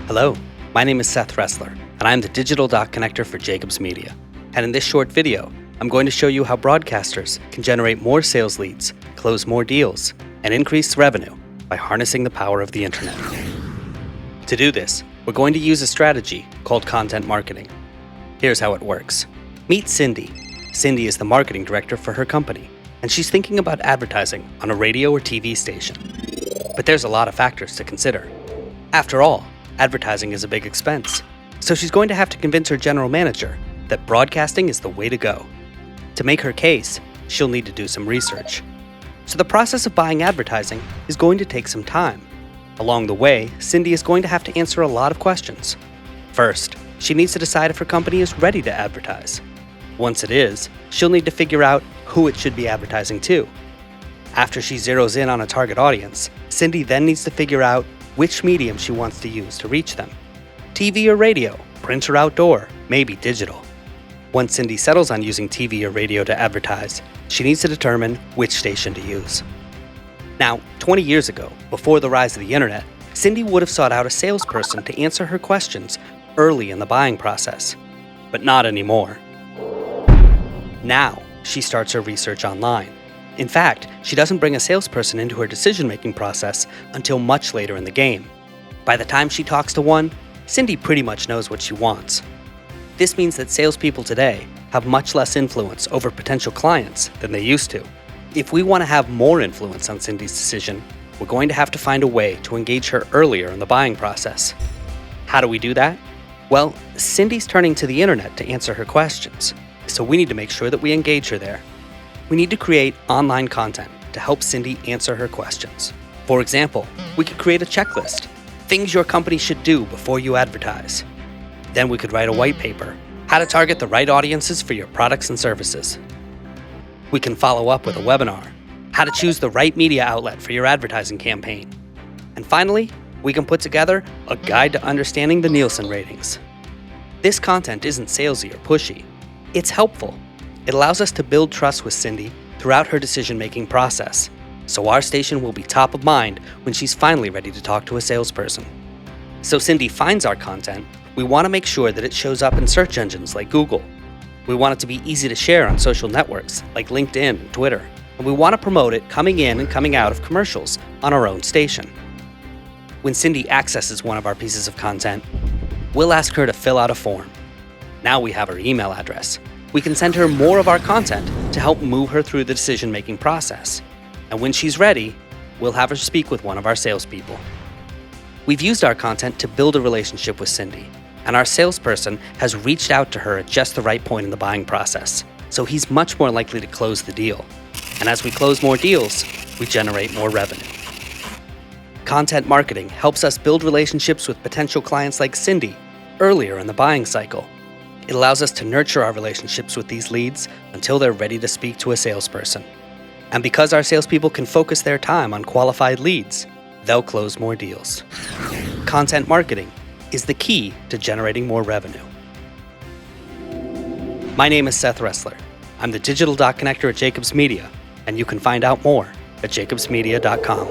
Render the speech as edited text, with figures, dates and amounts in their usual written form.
Hello, my name is Seth Ressler, and I'm the Digital Doc Connector for Jacobs Media. And in this short video, I'm going to show you how broadcasters can generate more sales leads, close more deals, and increase revenue by harnessing the power of the internet. To do this, we're going to use a strategy called content marketing. Here's how it works. Meet Cindy. Cindy is the marketing director for her company, and she's thinking about advertising on a radio or TV station. But there's a lot of factors to consider. After all, advertising is a big expense, so she's going to have to convince her general manager that broadcasting is the way to go. To make her case, she'll need to do some research. So the process of buying advertising is going to take some time. Along the way, Cindy is going to have to answer a lot of questions. First, she needs to decide if her company is ready to advertise. Once it is, she'll need to figure out who it should be advertising to. After she zeroes in on a target audience, Cindy then needs to figure out which medium she wants to use to reach them. TV or radio, print or outdoor, maybe digital. Once Cindy settles on using TV or radio to advertise, she needs to determine which station to use. Now, 20 years ago, before the rise of the internet, Cindy would have sought out a salesperson to answer her questions early in the buying process. But not anymore. Now, she starts her research online. In fact, she doesn't bring a salesperson into her decision-making process until much later in the game. By the time she talks to one, Cindy pretty much knows what she wants. This means that salespeople today have much less influence over potential clients than they used to. If we want to have more influence on Cindy's decision, we're going to have to find a way to engage her earlier in the buying process. How do we do that? Well, Cindy's turning to the internet to answer her questions, so we need to make sure that we engage her there. We need to create online content to help Cindy answer her questions. For example, we could create a checklist, things your company should do before you advertise. Then we could write a white paper, how to target the right audiences for your products and services. We can follow up with a webinar, how to choose the right media outlet for your advertising campaign. And finally, we can put together a guide to understanding the Nielsen ratings. This content isn't salesy or pushy. It's helpful. It allows us to build trust with Cindy throughout her decision-making process, so our station will be top of mind when she's finally ready to talk to a salesperson. So Cindy finds our content, we want to make sure that it shows up in search engines like Google. We want it to be easy to share on social networks like LinkedIn and Twitter, and we want to promote it coming in and coming out of commercials on our own station. When Cindy accesses one of our pieces of content, we'll ask her to fill out a form. Now we have her email address. We can send her more of our content to help move her through the decision-making process. And when she's ready, we'll have her speak with one of our salespeople. We've used our content to build a relationship with Cindy, and our salesperson has reached out to her at just the right point in the buying process, so he's much more likely to close the deal. And as we close more deals, we generate more revenue. Content marketing helps us build relationships with potential clients like Cindy earlier in the buying cycle. It allows us to nurture our relationships with these leads until they're ready to speak to a salesperson. And because our salespeople can focus their time on qualified leads, they'll close more deals. Content marketing is the key to generating more revenue. My name is Seth Ressler. I'm the Digital Doc Connector at Jacobs Media, and you can find out more at jacobsmedia.com.